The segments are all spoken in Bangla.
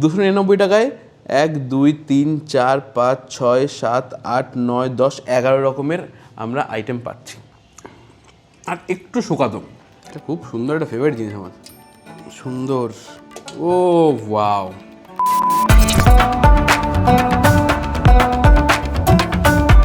299 টাকায় 1 2 3 4 5 6 7 8 9 10 11 রকমের আমরা আইটেম পাচ্ছি। আর একটু শুকাতো, এটা খুব সুন্দর একটা ফেভারিট জিনিস আমার। সুন্দর, ও ওয়াও।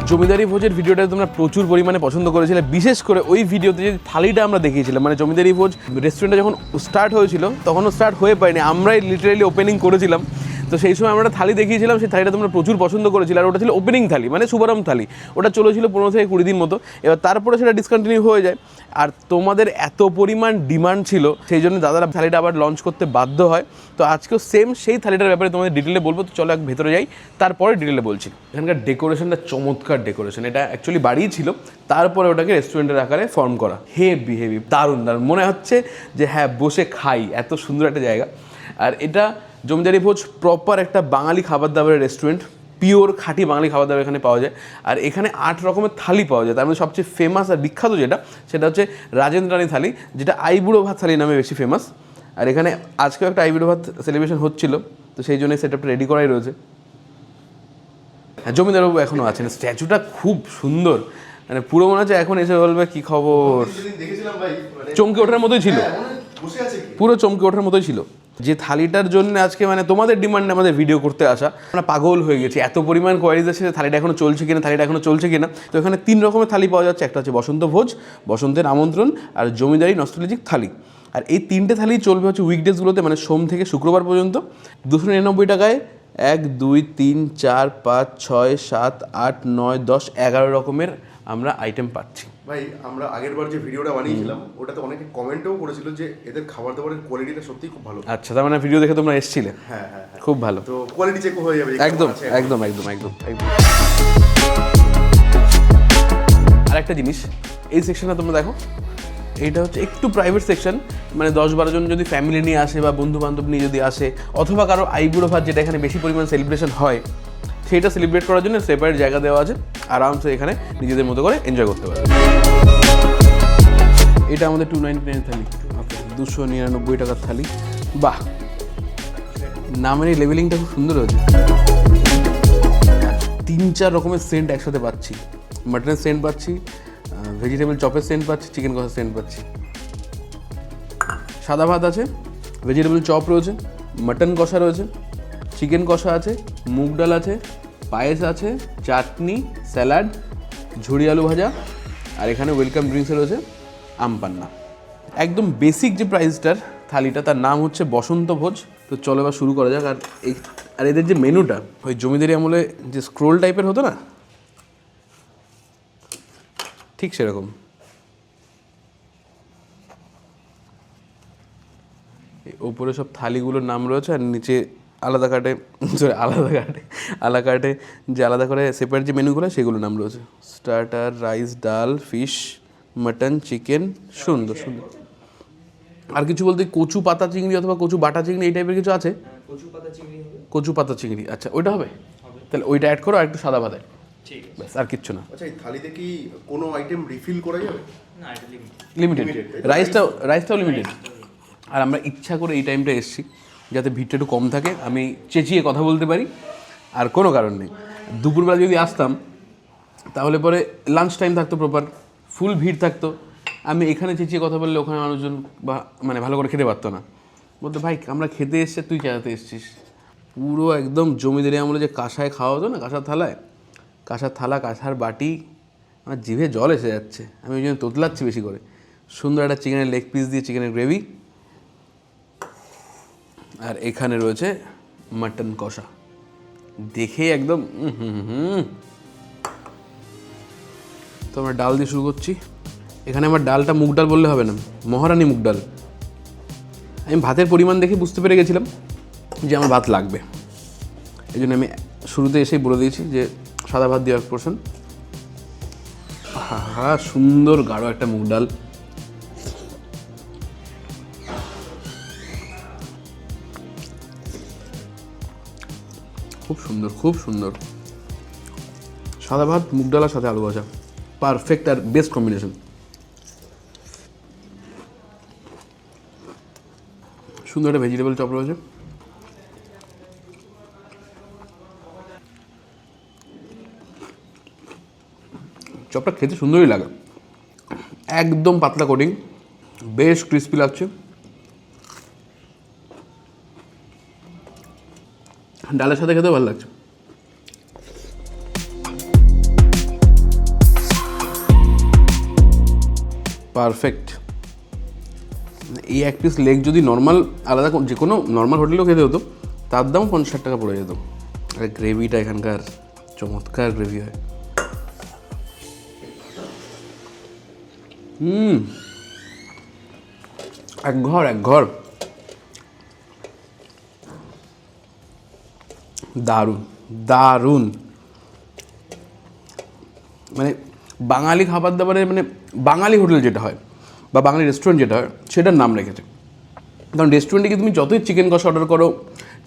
জমিদারি ভোজের ভিডিওটা তোমরা প্রচুর পরিমাণে পছন্দ করেছিলে, বিশেষ করে ওই ভিডিওতে যে থালিটা আমরা দেখিয়েছিলাম, মানে জমিদারি ভোজ রেস্টুরেন্টে যখন স্টার্ট হয়েছিল তখনও স্টার্ট হয়ে পায়নি, আমরাই লিটারেলি ওপেনিং করেছিলাম। তো সেই সময় আমরা থালি দেখিয়েছিলাম, সেই থালিটা তোমরা প্রচুর পছন্দ করেছিলে। আর ওটা ছিল ওপেনিং থালি, মানে শুভারম্ভ থালি। ওটা চলেছিল 15 থেকে 20 দিন মতো। এবার তারপরে সেটা ডিসকন্টিনিউ হয়ে যায়। আর তোমাদের এত পরিমাণ ডিমান্ড ছিল, সেই জন্য দাদারা থালিটা আবার লঞ্চ করতে বাধ্য হয়। তো আজকেও সেম সেই থালিটার ব্যাপারে তোমাদের ডিটেলে বলবো। তো চলো এক ভেতরে যাই, তারপরে ডিটেলে বলছি। এখানকার ডেকোরেশনটা চমৎকার ডেকোরেশন। এটা অ্যাকচুয়ালি বাড়িই ছিল, তারপরে ওটাকে রেস্টুরেন্টের আকারে ফর্ম করা। হেভি দারুণ দারুণ, মনে হচ্ছে যে হ্যাঁ বসে খাই, এত সুন্দর একটা জায়গা। আর এটা জমিদারি ভোজ প্রপার একটা বাঙালি খাবার দাবারের রেস্টুরেন্ট, পিওর খাঁটি বাঙালি খাবার দাবার এখানে পাওয়া যায়। আর এখানে 8 রকমের থালি পাওয়া যায়। তার মধ্যে সবচেয়ে ফেমাস আর বিখ্যাত সেটা হচ্ছে রাজেন্দ্রানী থালি, যেটা আইবুড়ো ভাত থালি নামে বেশি ফেমাস। আর এখানে আজকেও একটা আইবুড়ো ভাত সেলিব্রেশন হচ্ছিল, তো সেই জন্য সেটআপটা রেডি করাই রয়েছে। হ্যাঁ, জমিদারবাবু এখনও আছেন। স্ট্যাচুটা খুব সুন্দর, মানে পুরো মনে হচ্ছে এখন এসে বলবে কি খবর। চমকে ওঠার মতোই ছিল, পুরো চমকে ওঠার মতোই ছিল। যে থালিটার জন্য আজকে মানে তোমাদের ডিমান্ডে আমাদের ভিডিও করতে আসা, আমরা পাগল হয়ে গেছি। এত পরিমাণ কোয়ারিজ আছে থালিটা এখনো চলছে কিনা। তো এখানে 3 রকমের থালি পাওয়া যাচ্ছে। একটা হচ্ছে বসন্ত ভোজ, বসন্তের আমন্ত্রণ, আর জমিদারি নস্টালজিক থালি। আর এই 3টে থালি চলবে হচ্ছে উইকডেজগুলোতে, মানে সোম থেকে শুক্রবার পর্যন্ত। 299 টাকায় 1 2 3 4 5 6 7 8 9 10 11 রকমের আমরা আইটেম পাচ্ছি। ভাই আমরা আগের বার যে ভিডিওটা বানিয়েছিলাম ওটাতে অনেকে কমেন্টও করেছিল যে এদের খাবার দাবারের কোয়ালিটিটা সত্যিই খুব ভালো। আচ্ছা, তার মানে ভিডিও দেখে তোমরা এসেছিলে? হ্যাঁ, খুব ভালো। তো কোয়ালিটি চেক হয়ে যাবে একদম। আর একটা জিনিস, এই সেকশনটা তোমরা দেখো, এইটা হচ্ছে একটু প্রাইভেট সেকশন। মানে 10-12 জন যদি ফ্যামিলি নিয়ে আসে বা বন্ধু বান্ধব নিয়ে যদি আসে, অথবা কারো আইবুড়ো ভাত যেটা এখানে বেশি পরিমাণ সেলিব্রেশন হয়, সেইটা সেলিব্রেট করার জন্য সেপারেট জায়গা দেওয়া আছে। আরামসে এখানে নিজেদের মতো করে এনজয় করতে পারে। এটা আমাদের 299 থালি। ওকে, 299 টাকার থালি। বাহ, নামের এই লেভেলিংটা খুব সুন্দর হয়েছে। 3-4 রকমের সেন্ট একসাথে পাচ্ছি। মাটনের সেন্ট পাচ্ছি, ভেজিটেবল চপের সেন্ট পাচ্ছি, চিকেন কষার সেন্ট পাচ্ছি। সাদা ভাত আছে, ভেজিটেবল চপ রয়েছে, মাটন কষা রয়েছে, চিকেন কষা আছে, মুগ ডাল আছে, পায়েস আছে, চাটনি, স্যালাড, ঝুড়ি আলু ভাজা, আর এখানে ওয়েলকাম ড্রিঙ্কসে রয়েছে আম পান্না। একদম বেসিক যে প্রাইসটার থালিটা, তার নাম হচ্ছে বসন্ত ভোজ। তো চলো এবার শুরু করা যাক। আর এদের যে মেনুটা, ওই জমিদারি আমলে যে স্ক্রোল টাইপের হতো না, ঠিক সেরকম। ওপরে সব থালিগুলোর নাম রয়েছে, আর নিচে আলাদা কাটে যে আলাদা করে সেপারেট যে মেনুগুলো সেগুলোর নাম রয়েছে। স্টার্টার, রাইস, ডাল, ফিশ, মাটন, চিকেন। সুন্দর। আর কিছু বলতে কচু পাতা চিংড়ি অথবা কচু বাটা চিংড়ি এই টাইপের কিছু আছে? কচু পাতা চিংড়ি, আচ্ছা ওইটা হবে। তাহলে ওইটা অ্যাড করো, আর একটু সাদা ভাত, ব্যাস, আর কিচ্ছু না। আচ্ছা, এই থালিতে কি কোনো আইটেম রিফিল করা যাবে? না, এটা লিমিটেড। রাইসটাও লিমিটেড। আর আমরা ইচ্ছা করে এই টাইমটা এসেছি যাতে ভিড়টা একটু কম থাকে, আমি চেঁচিয়ে কথা বলতে পারি, আর কোনো কারণ নেই। দুপুরবেলা যদি আসতাম তাহলে পরে লাঞ্চ টাইম থাকতো, প্রপার ফুল ভিড় থাকতো, আমি এখানে চেঁচিয়ে কথা বললে ওখানে মানুষজন মানে ভালো করে খেতে পারতো না। বলতো ভাই আমরা খেতে এসছে, তুই চেঁচাতে এসছিস। পুরো একদম জমিদারি আমলে যে কাঁসায় খাওয়া হতো না, কাঁসার থালা, কাঁসার বাটি, আমার জিভে জল এসে যাচ্ছে। আমি ওই জন্য তোতলাচ্ছি বেশি করে। সুন্দর একটা চিকেনের লেগ পিস দিয়ে চিকেনের গ্রেভি, আর এখানে রয়েছে মাটন কষা। দেখে একদম তো আমরা ডাল দিয়ে শুরু করছি। এখানে আমার ডালটা মুগ ডাল বললে হবে না, মহারানী মুগ ডাল। আমি ভাতের পরিমাণ দেখে বুঝতে পেরে গেছিলাম যে আমার ভাত লাগবে, এই জন্য আমি শুরুতে এসেই বলে দিয়েছি যে সাদা ভাত দিয়ে 1%। হা, সুন্দর গাঢ় একটা মুগ ডাল। খুব সুন্দর সাদা ভাত, মুগ ডালার সাথে আলু ভাজা, পারফেক্ট আর বেস্ট কম্বিনেশন। সুন্দর একটা ভেজিটেবল চপ রয়েছে, চপটা খেতে সুন্দরই লাগে, একদম পাতলা কোটিং, বেশ ক্রিস্পি লাগছে। ডালের সাথে খেতেও ভালো লাগছে। পারফেক্ট। এই এক পিস লেগ যদি নর্মাল আলাদা যে কোনো নর্মাল হোটেলেও খেতে হতো, তার দাম 50 টাকা পড়ে যেত। আর গ্রেভিটা এখানকার চমৎকার গ্রেভি হয়। এক ঘর দারুণ দারুণ। মানে বাঙালি খাবার দাবারে মানে বাঙালি হোটেল যেটা হয় বা বাঙালি রেস্টুরেন্ট যেটা হয় সেটার নাম রেখেছে। কারণ রেস্টুরেন্টে গিয়ে তুমি যতই চিকেন কষা অর্ডার করো,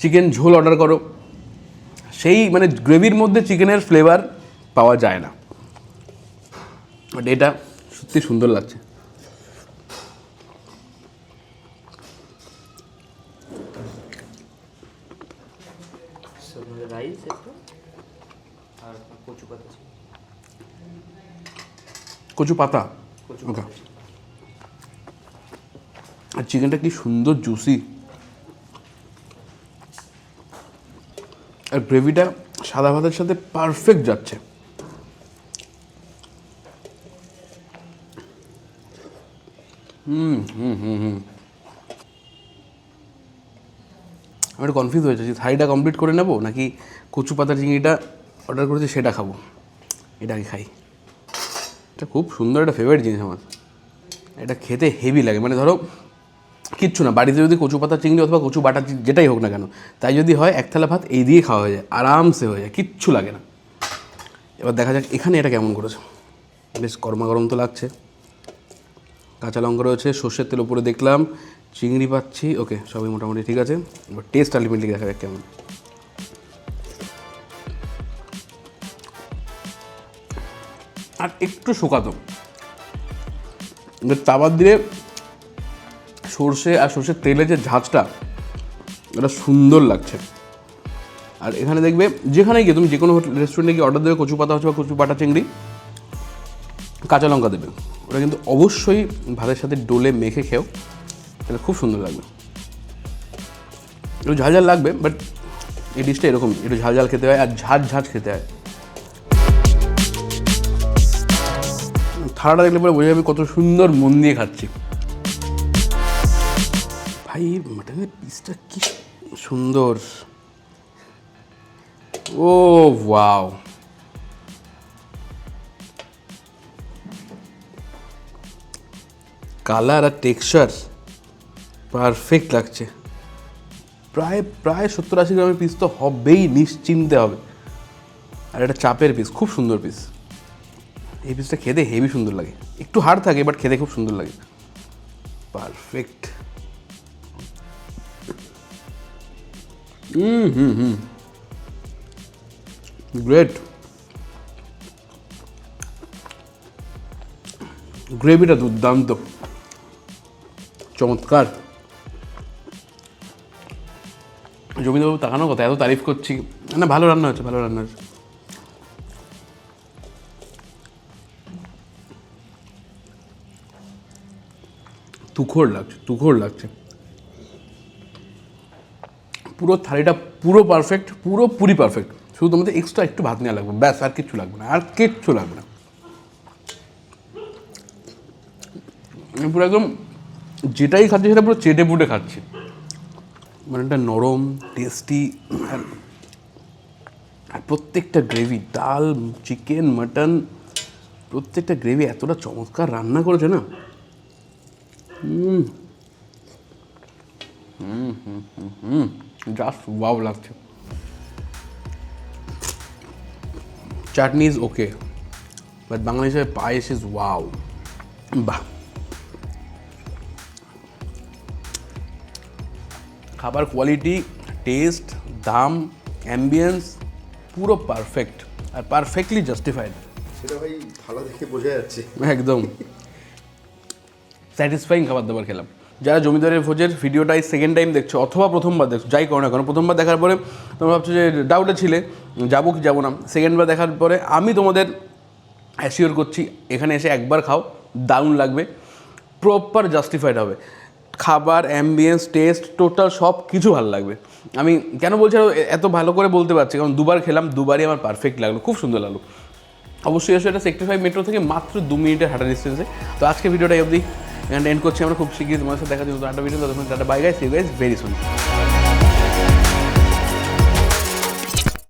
চিকেন ঝোল অর্ডার করো, সেই মানে গ্রেভির মধ্যে চিকেনের ফ্লেভার পাওয়া যায় না। বাট এটা সত্যি সুন্দর লাগছে। রাইস একটু আর কচু পাতা, কচু পাতা, ওকে। আর চিকেনটা কি সুন্দর জুসি, আর গ্রেভিটা সাদা ভাতের সাথে পারফেক্ট যাচ্ছে। আমি একটু কনফিউজ হয়েছে যে থাইটা কমপ্লিট করে নেবো নাকি কচু পাতার চিংড়িটা অর্ডার করেছি সেটা খাবো। এটা আমি খাই, এটা খুব সুন্দর একটা ফেভারিট জিনিস আমার। এটা খেতে হেভি লাগে। মানে ধরো কিচ্ছু না, বাড়িতে যদি কচু পাতা চিংড়ি অথবা কচু বাটা যেটাই হোক না কেন, তাই যদি হয় এক থালা ভাত এই দিয়ে খাওয়া হয়ে যায়, আরামসে হয়ে যায়, কিচ্ছু লাগে না। এবার দেখা যাক এখানে এটা কেমন করেছে। বেশ গরমা গরম তো লাগছে, কাঁচা লঙ্কা রয়েছে, সর্ষের তেল উপরে দেখলাম, চিংড়ি পাচ্ছি, ওকে সবই মোটামুটি ঠিক আছে। এবার টেস্ট আলটিমেটলি দেখা যাক কেমন। আর একটু শুকাতো, তাওয়ার দিয়ে সর্ষে আর সর্ষের তেলের যে ঝাঁজটা, এটা সুন্দর লাগছে। আর এখানে দেখবে যেখানে গিয়ে তুমি যে কোনো রেস্টুরেন্টে গিয়ে অর্ডার দেবে কচু পাতা হচ্ছে বা কচু পাটা চিংড়ি, কাঁচা লঙ্কা দেবে, ওটা কিন্তু অবশ্যই ভাতের সাথে ডোলে মেখে খেও, তাহলে খুব সুন্দর লাগবে। একটু ঝাল ঝাল লাগবে, বাট এই ডিশটা এরকম একটু ঝাল ঝাল খেতে হয় আর ঝাঁঝ খেতে হয়। থালাটা দেখলে পরে বোঝা যাবে কত সুন্দর মন দিয়ে খাচ্ছি। ভাই মাটনের পিসটা কি সুন্দর, ও ওয়াও। কালার আর টেক্সচার পারফেক্ট লাগছে। প্রায় 70-80 গ্রামের পিস তো হবেই, নিশ্চিন্তে হবে। আর এটা চাপের পিস, খুব সুন্দর পিস। এই পিসটা খেতে হেভি সুন্দর লাগে, একটু হার্ড থাকে বাট খেতে খুব সুন্দর লাগে। পারফেক্ট। গ্রেট। গ্রেভিটা দুর্দান্ত, চমৎকার। জমিদারবাবু তাকানোর কথা, এত তারিফ করছি না, ভালো রান্না হচ্ছে, ভালো রান্না হচ্ছে। তুখোড় লাগছে। পুরো থালিটা পুরো পারফেক্ট, পুরোপুরি পারফেক্ট। শুধু তোমাদের এক্সট্রা একটু ভাত নেওয়া লাগবে, ব্যাস, আর কিচ্ছু লাগবে না, আর কিচ্ছু লাগবে না। পুরো একদম যেটাই খাচ্ছি সেটা পুরো চেটে পুটে খাচ্ছি। মানে একটা নরম টেস্টি, আর প্রত্যেকটা গ্রেভি, ডাল, চিকেন, মাটন, প্রত্যেকটা গ্রেভি এতটা চমৎকার রান্না করেছে না। জাস্ট ওয়াও লাগছে। চাটনি ইজ ওকে, বাট বাংলা হিসেবে পায়েস ইজ ওয়াও। বাহ, খাবার কোয়ালিটি, টেস্ট, দাম, অ্যাম্বিয়েন্স পুরো পারফেক্ট আর পারফেক্টলি জাস্টিফাইড। সেটা ভাই থালা দেখে বোঝা যাচ্ছে। একদম স্যাটিসফাইং খাবার দাবার খেলাম। যারা জমিদারের ভোজের ভিডিওটাই সেকেন্ড টাইম দেখছো অথবা প্রথমবার দেখছো, যাই করো না কেন, প্রথমবার দেখার পরে তোমরা ভাবছো যে ডাউটে ছিলে যাবো কি যাবো না, সেকেন্ডবার দেখার পরে আমি তোমাদের অ্যাসিওর করছি এখানে এসে একবার খাও, দারুণ লাগবে, প্রপার জাস্টিফাইড হবে। খাবার, অ্যাম্বিয়েন্স, টেস্ট, টোটাল সব কিছু ভালো লাগবে। আমি কেন বলছি এত ভালো করে বলতে পারছি, কারণ দুবার খেলাম, দুবারই আমার পারফেক্ট লাগলো, খুব সুন্দর লাগলো। অবশ্যই এটা সেক্টর 5 মেট্রো থেকে মাত্র 2 মিনিটের হাঁটা ডিস্টেন্সে। তো আজকে ভিডিওটা অবধি এখানে এন্ড করছি, আমরা খুব শীঘ্রই তোমার সাথে দেখা দিই নতুন একটা ভিডিও। ততক্ষণ tata, bye guys, see you guys very soon.